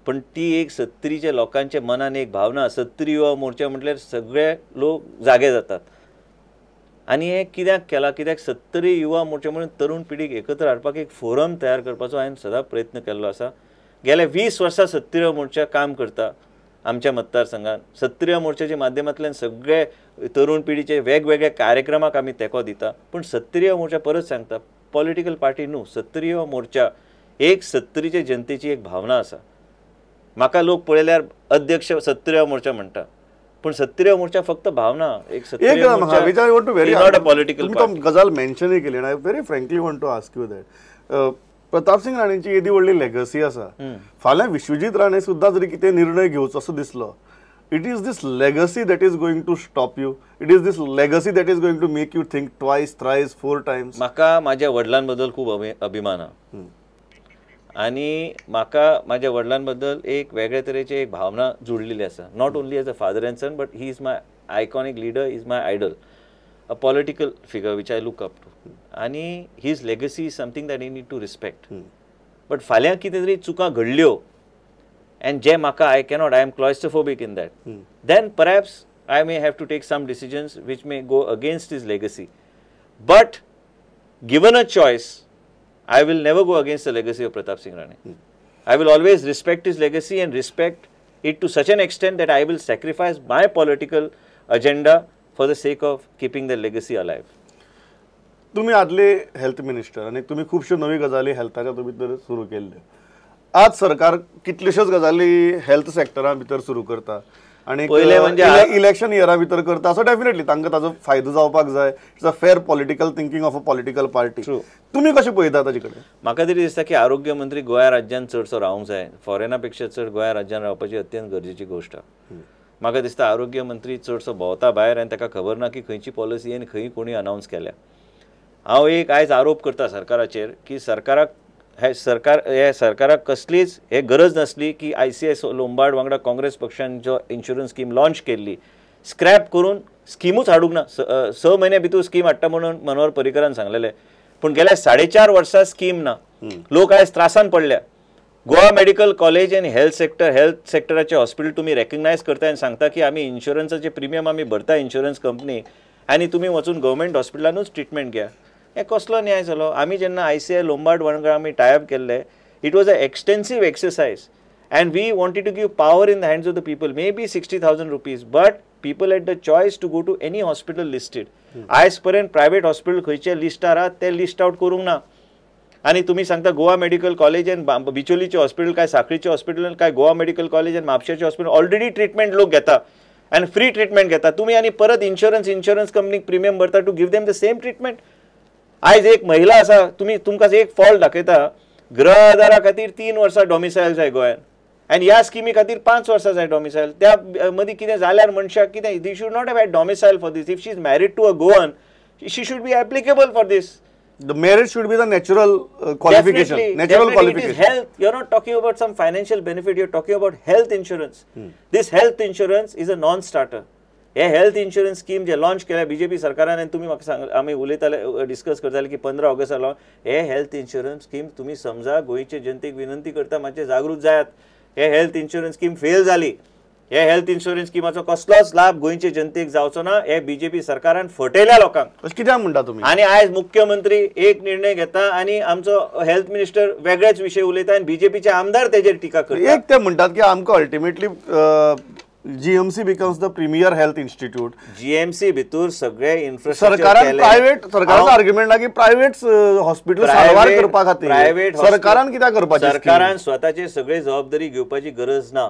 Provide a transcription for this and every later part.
पण ती एक 70च्या लोकांच्या मनान एक भावना 70 युवा मोर्चा म्हटल्यार सगळे लोक जागे जातात आणि हे कित्याक केला कित्याक 70 युवा मोर्चा म्हणून तरुण पिढीक एकत्र हाडपाक एक फोरम तयार करपाचो हांवें सदां प्रयत्न केल्लो आसा गेल्या 20 वर्सां 70 मोर्चा काम करता आमच्या मतदारसंघात 70 मोर्चाच्या माध्यमांतल्यान सगळे तरुण पिढीचे वेगवेगळे कार्यक्रमाक आमी तेंको दिता पण 70 मोर्चा परत सांगता पॉलिटिकल पार्टी न्हू 70 मोर्चा एक 70च्या जनतेची एक भावना आसा म्हाका लोक पळयल्यार अध्यक्ष 70 मोर्चा म्हणटा पण 70 मोर्चा फक्त भावना एक 70 मोर्चा पॉलिटिकल गजाल मेन्शन केली I very frankly want to ask you that Pratap Singh राणेची येदी व्हडली लेगसी आसा फाल्यां विश्वजीत राणे सुद्दां जरी कितें निर्णय घेवचो असो दिसलो it is this legacy that is going to stop you it is this legacy that is going to make you think twice thrice 4 times म्हाका म्हाज्या वडिलां बद्दल खूब अभिमान आसा आनी म्हाका म्हाज्या वडिलां बद्दल एक वेगळे तरेची एक भावना जुळलेली आसा not only as a father and son but he is my iconic leader is my idol a political figure which I look up to आणि his legacy is something that you need to respect but फाल्यां कितें तरी चुका घडल्यो and जे म्हाका I cannot I am claustrophobic in that then perhaps I may have to take some decisions which may go against his legacy but given a choice I will never go against the legacy of Pratap Singh Rane. I will always respect his legacy and respect it to such an extent that I will sacrifice my political agenda for the sake of keeping the legacy alive. तुम्ही आदले health minister आणि तुम्ही खूपशो नवी गजाली हेल्थाच्या भितर सुरू केल्ल्यो आज सरकार कितल्योश्योच गजाली हेल्थ सेक्टरा भितर सुरू करता आणि पहिले म्हणजे इलेक्शन इयरा भितर करता सो डेफिनेटली तांकां ताजो फायदो जावपाक जाय it's a fair political thinking of a political party तुम्ही कशें पळयता ताजे कडेन म्हाका तरी दिसता की आरोग्य मंत्री गोंया राज्यांत चडसो रावंक जाय फॉरेना पेक्षा चड गोंया राज्यांत रावपाची अत्यंत गरजेची गोश्ट आसा म्हाका दिसता आरोग्य मंत्री चडसो भोंवता भायर आनी ताका खबर ना की खंयची पॉलिसी आनी खंय कोणी अनावन्स केल्या हांव एक आयज आरोप करता सरकाराचेर की सरकाराक कसलीच हे गरज नसली की ICS लोंबार्ड वांगडा काँग्रेस पक्षान जो इन्शुरन्स स्कीम लॉन्च केल्ली स्क्रॅप करून स्किमूच हाडूंक ना 6 म्हयने भितर स्कीम हाडटा म्हणून मनोहर पर्रीकरान सांगलेलें पूण गेल्या 4.5 वर्सां स्कीम ना लोक आयज त्रासान पडल्या गोवा मेडिकल कॉलेज आनी हेल्थ सेक्टराचे हॉस्पिटल तुम्ही रेकग्नायज करता आनी सांगता की आमी इन्शुरन्साचे प्रिमियम आमी भरता इन्शुरन्स कंपनी आनी तुम्ही वचून गव्हर्मेंट हॉस्पिटलानूच ट्रिटमेंट घ्या हे कसलो न्याय जालो आमी जेन्ना ICI लोंबार्ड वांगडा आमी टायअप केल्ले it was a extensive exercise and we wanted to give power in the hands of the people, maybe 60,000 rupees, but people had the choice to go to any hospital listed. आजपर्यंत private hospital खंयचे लिस्टार आहात ते list out करूंक ना आणि तुम्ही सांगता Goa medical college आणि बिचोलीचे हॉस्पिटल काय साखळीचे हॉस्पिटल काय गोवा मेडिकल कॉलेज आणि म्हापशेचे हॉस्पिटल ऑलरेडी ट्रीटमेंट लोक घेता आणि फ्री ट्रीटमेंट घेता तुम्ही आणि परत इन्शुरन्स कंपनीक प्रीमियम भरता to give them the same treatment. आयज एक महिला आसा तुमकां एक फॉल्ट दाखयता गृह आधारा खातीर 3 वर्सां डॉमिसायल जाय गोंयांत आणि ह्या स्किमी खातीर 5 वर्सां जाय डॉमिसायल. त्या मदीं कितें जाल्यार मनशाक कितें दी should not have had domicile for this. If she is married to a Goan she should be applicable for this. The marriage should be the natural qualification. Definitely, it is health. You're not talking about some financial benefit. You're talking about health insurance. This health insurance is a non-starter. हे health insurance scheme जे launch केल्या BJP सरकारान आणि तुम्ही म्हाका सांग आमी उलयताले डिस्कस करताले की 15 ऑगस्टाक लॉन्च हे हेल्थ इन्शुरन्स स्कीम तुम्ही समजा गोंयचे जनतेक विनंती करता मातशे जागृत जायात. हे हेल्थ इन्शुरन्स स्कीम फेल जाली. हे हेल्थ इन्शुरन्स स्किमाचो कसलोच लाभ गोंयचे जनतेक जावचो ना हे बीजेपी सरकारान फटयल्या लोकांक. कित्याक म्हणटा तुम्ही? आणि आयज मुख्यमंत्री एक निर्णय घेता आणि आमचो हेल्थ मिनिस्टर वेगळेच विषय उलयता आणि बीजेपीचे आमदार तेजेर टिका करता. एक ते म्हणतात की आमकां ultimately GMC becomes the premier health institute. GMC भितर सगळे इन्फ्रास्ट्रक्चर सरकारान सरकाराचो आर्ग्युमेंट ना की प्रायव्हेट हॉस्पिटल सारवार करपा खातीर प्रायव्हेट सरकारान कित्याक करपाचें? सरकारान स्वताची सगळी जबाबदारी घेवपाची गरज ना.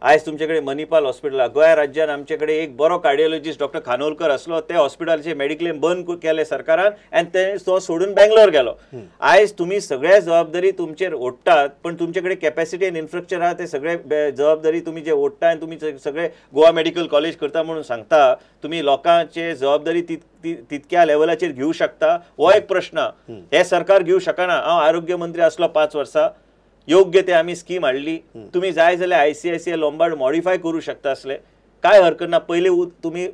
आयज तुमच्याकडे मणिपाल हॉस्पिटल गोंय राज्यात आमच्याकडे एक बरो कार्डिओलॉजिस्ट डॉक्टर खानोलकर असलो ते हॉस्पिटलाचे मेडिक्लेम बंद केले सरकारान आणि ते तो सोडून बेंगलोर गेलो. आयज तुम्ही सगळ्या जबाबदारी तुमचेर ओडटात पण तुमच्याकडे कॅपॅसिटी आणि इन्फ्रास्ट्रक्चर आहा ते सगळे जबाबदारी तुम्ही जे ओडटा आणि तुम्ही सगळे गोवा मेडिकल कॉलेज करता म्हणून सांगता तुम्ही लोकांचे जबाबदारी तितक्या लेवलाचेर घेऊ शकता हो एक प्रश्न. हे सरकार घेऊ शकना. हांव आरोग्य मंत्री असलो 5 वर्सां योग्य ते आम्ही स्कीम हाडली. तुम्ही जाय जाल्यार ICICI लोंबार्ड मॉडिफाय करू शकता असले काय हरकत ना. पहिले तुम्ही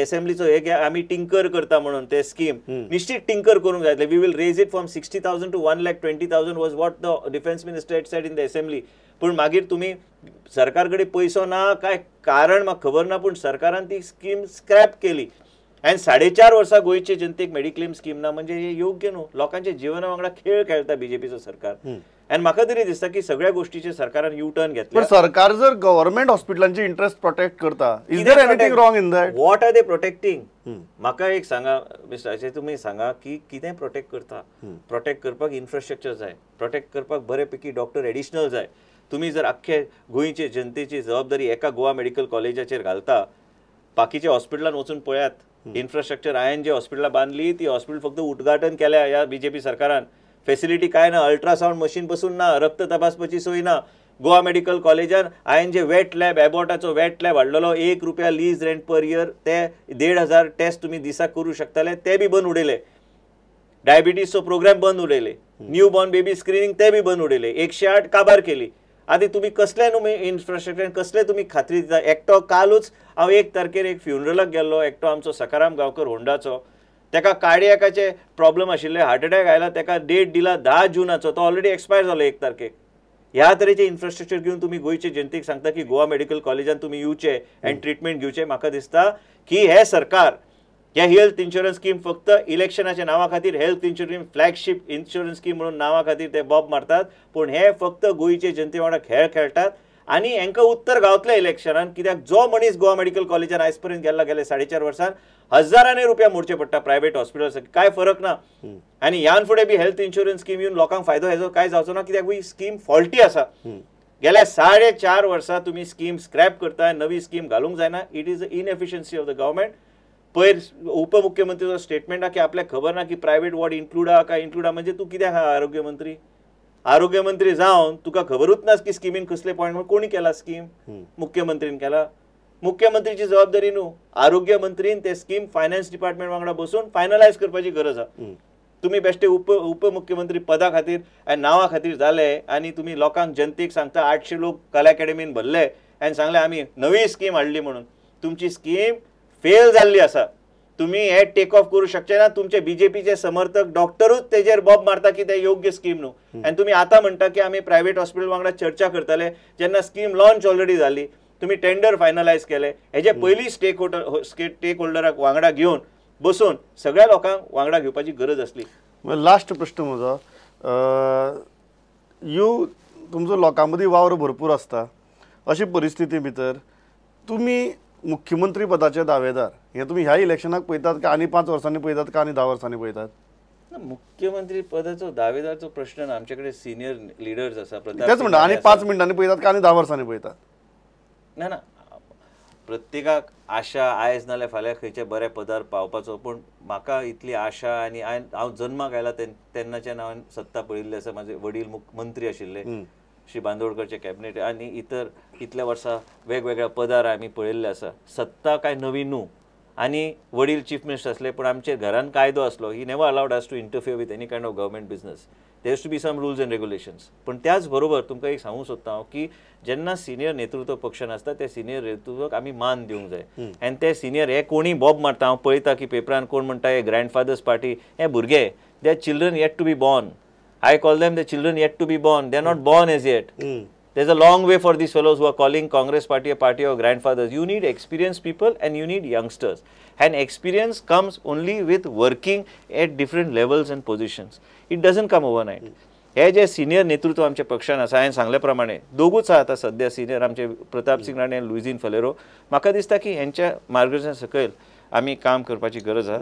असेंब्लीचो हे घ्या, आम्ही टिंकर करता म्हणून ते स्कीम निश्चित टिंकर करूंक जाय. We will raise it from 60,000 to 1,20,000 was what the defence minister said in the assembly. पण मागीर तुम्ही सरकारकडे पैसो ना काय कारण म्हाका खबर ना, पण सरकारान ती स्कीम स्क्रॅप केली. आणि 4.5 वर्सां गोंयचे जनतेक मेडिक्लेम स्कीम ना, म्हणजे हे योग्य न्हू. लोकांच्या जिवना वांगडा खेळ खेळता बीजेपीचो सरकार. आणि म्हाका तरी दिसता की सगळ्या गोष्टीचे सरकारान यू टर्न घेतला. पण सरकार जर गव्हर्नमेंट हॉस्पिटलांची इंटरेस्ट प्रोटेक्ट करता, is there anything wrong in that? What are they protecting? म्हाका एक सांगा मिस्टर अजय, तुम्ही सांगा की कितें प्रोटेक्ट करता. प्रोटेक्ट करपाक इन्फ्रास्ट्रक्चर जाय, प्रोटेक्ट करपाक बरेपैकी डॉक्टर एडिशनल जाय. तुम्ही जर अख्खे गोंयचे जनतेची जबाबदारी एका गोवा मेडिकल कॉलेजाचेर घालता, बाकीच्या हॉस्पिटलांत वचून पळयात. इन्फ्रास्ट्रक्चर हांवें जे हॉस्पिटलां बांदली ती हॉस्पिटल फक्त उद्घाटन केल्या ह्या बीजेपी सरकारान. फेसिलिटी काय ना, अल्ट्रासाउंड मशीन बसून ना, रक्त तपासपाची सोय ना. गोवा मेडिकल कॉलेजान हांवें जे वेट लॅब, एबॉटाचो वेट लॅब हाडलेलो, ₹1 लीज रेंट पर इयर, ते 1,500 टेस्ट तुम्ही दिसाक करू शकताले, ते बी बंद उडयले. डायबिटीजचो प्रोग्राम बंद उडयले. न्यू बॉर्न बेबी स्क्रीनिंग ते बी बंद उडयले. 108 काबार केली. आधी तुम्ही कसले न्हू इन्फ्रास्ट्रक्चर, कसले तुम्ही खात्री दिता. एकटो कालूच हांव 1 तारखेर एक फ्युनरलाक गेल्लो, एकटो आमचो सकाराम गांवकर होंडाचो. तेका कार्डियाकाचे प्रॉब्लेम आशिल्ले, हार्ट अटॅक आयला, तेका डेट दिला 10 जुनाचो. तो ऑलरेडी एक्सपायर जालो 1 तारखेक. ह्या तरेचे इन्फ्रास्ट्रक्चर घेऊन तुम्ही गोंयचे जनतेक सांगता की गोवा मेडिकल कॉलेजान तुम्ही येवचे आनी ट्रिटमेंट घेवचे. म्हाका दिसता की हे सरकार ह्या हेल्थ इन्शुरन्स स्कीम फक्त इलेक्शनाच्या नांवा खातीर health insurance flagship insurance scheme म्हणून नांवा खातीर ते बॉब मारतात. पण हे फक्त गोंयचे जनते वांगडा खेळ खेळटात. आणि हांकां उत्तर गावतलें इलेक्शनान, कित्याक जो मनीस गोवा मेडिकल कॉलेजान आयज पर्यंत गेल्ला गेले 4.5 वर्सान हजारांनी रुपया मोडचे पडटा प्रायव्हेट हॉस्पिटल्स, काय फरक ना. आणि ह्यान फुडें बी हेल्थ इन्शुरन्स स्कीम येवन लोकांक फायदो हेजो काय जावचो ना, कित्याक ही स्कीम फॉल्टी आसा. गेल्या 4.5 वर्सां तुम्ही स्कीम स्क्रॅप करता, नवी स्कीम घालूंक जायना. It is the inefficiency of the government. पयर उपमुख्यमंत्रीचो स्टेटमेंट की आपल्याक खबर ना की प्रायव्हेट वॉर्ड इन्क्लूड आहा काय इन्क्लूड आहा. म्हणजे तू कित्याक आहा आरोग्य मंत्री जावन तुका खबरूच ना की स्किमीन कसले पॉयंट. कोणी केला स्कीम? मुख्यमंत्रीन केला. मुख्यमंत्रीची जबाबदारी न्हू. आरोग्य मंत्रीन ते स्कीम फायनान्स डिपार्टमेंट वांगडा बसून फायनलायज करपाची गरज आहा. तुम्ही बेश्टे उपमुख्यमंत्री पदा खातीर आनी नांवा खातीर जाले आनी तुम्ही लोकांक जनतेक सांगता 800 लोक कला अकॅडमीन भरले आनी सांगले आमी नवी स्कीम हाडली म्हणून. तुमची स्कीम फेल जाल्ली आसा. तुम्ही हे टेक ऑफ करू शकचे ना. तुमचे बीजेपीचे समर्थक डॉक्टरूच तेजेर बॉब मारता की ते योग्य स्कीम न्हू. आनी तुम्ही आता म्हणटा की आम्ही प्रायव्हेट हॉस्पिटल वांगडा चर्चा करतले, जेन्ना स्कीम लॉन्च ऑलरेडी जाली. तुम्ही टेंडर फायनलायज केले. हेजे पयली स्टेक होल्डराक वांगडा घेवन बसून सगळ्या लोकांक वांगडा घेवपाची गरज असली. लास्ट प्रश्न म्हजो, तुमचो लोकां मदीं वावर भरपूर आसता. अशी परिस्थिती भितर तुम्ही मुख्यमंत्री पदाचे दावेदार हे तुम्ही ह्या इलेक्शनाक पळयतात का आनी 5 वर्सांनी पळयतात का आनी 10 वर्सांनी पळयतात? मुख्यमंत्री पदाचो दावेदारचो प्रश्न ना. आमच्याकडे सिनियर लिडर्स आसा. तेच म्हणटा आनी 5 मिनटांनी पळयतात का आनी 10 वर्सांनी पळयतात? ना ना, प्रत्येकाक आशा आयज नाल्यार फाल्यां खंयच्या बऱ्या पदार पावपाचो. पण म्हाका इतली आशा आनी हांव जन्माक आयला तेन्नाच्यान हांवें सत्ता पळयल्ली आसा. म्हाजे वडील मुख्यमंत्री आशिल्ले, श्री बांदोडकरचे कॅबिनेट, आनी इतर इतल्या वर्सां वेगवेगळ्या पदार आमी पळयल्ले आसा. सत्ता काय नवी न्हू. आनी वडील चीफ मिनिस्टर आसले, पण आमचे घरान कायदो आसलो. He never allowed us to interfere with any kind of government business. There has to be some rules and regulations. पण त्याच बरोबर तुमकां एक सांगूंक सोदता हांव की जेन्ना सिनियर नेतृत्व पक्षान आसता त्या सिनियर नेतृत्वाक आमी मान दिवंक जाय. आनी ते सिनियर हे कोणी बॉब मारता. हांव पळयता की पेपरान कोण म्हणटा हे ग्रँडफादर्स पार्टी. हे भुरगे, they are children yet to be born. I call them the children yet to be born. They are not born as yet. There's a long way for these fellows who are calling Congress party a party of grandfathers. You need experienced people and you need youngsters. And experience comes only with working at different levels and positions. It doesn't come overnight. हे जे senior नेतृत्व आमच्या पक्षान आसा, हांवें सांगल्या प्रमाणे दोगूच आहा आतां सध्या सिनियर, आमचे प्रताप सिंग राणे आनी लुइजीन फलेरो. म्हाका दिसता की हेंच्या मार्गदर्शना सकयल आमी काम करपाची गरज आहा.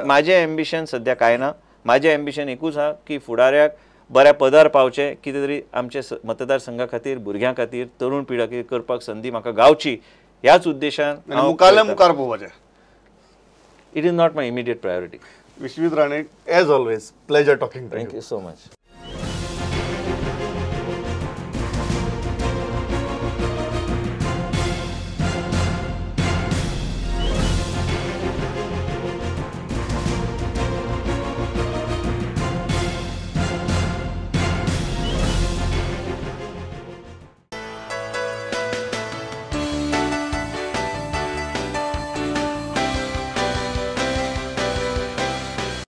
म्हाजें एम्बिशन सध्या काय ना. माझे एम्बिशन एकूच हा की फुडाऱ्याक बऱ्या पदार पावचे, कितें तरी आमचे मतदारसंघा खातीर, भुरग्यां खातीर, तरुण पिढ्या खातीर करपाक संदी म्हाका गावची, ह्याच उद्देशान मुखार पोवपाचें. It is not my immediate priority. Vishwajit Rane, as always pleasure talking. Thank you so much.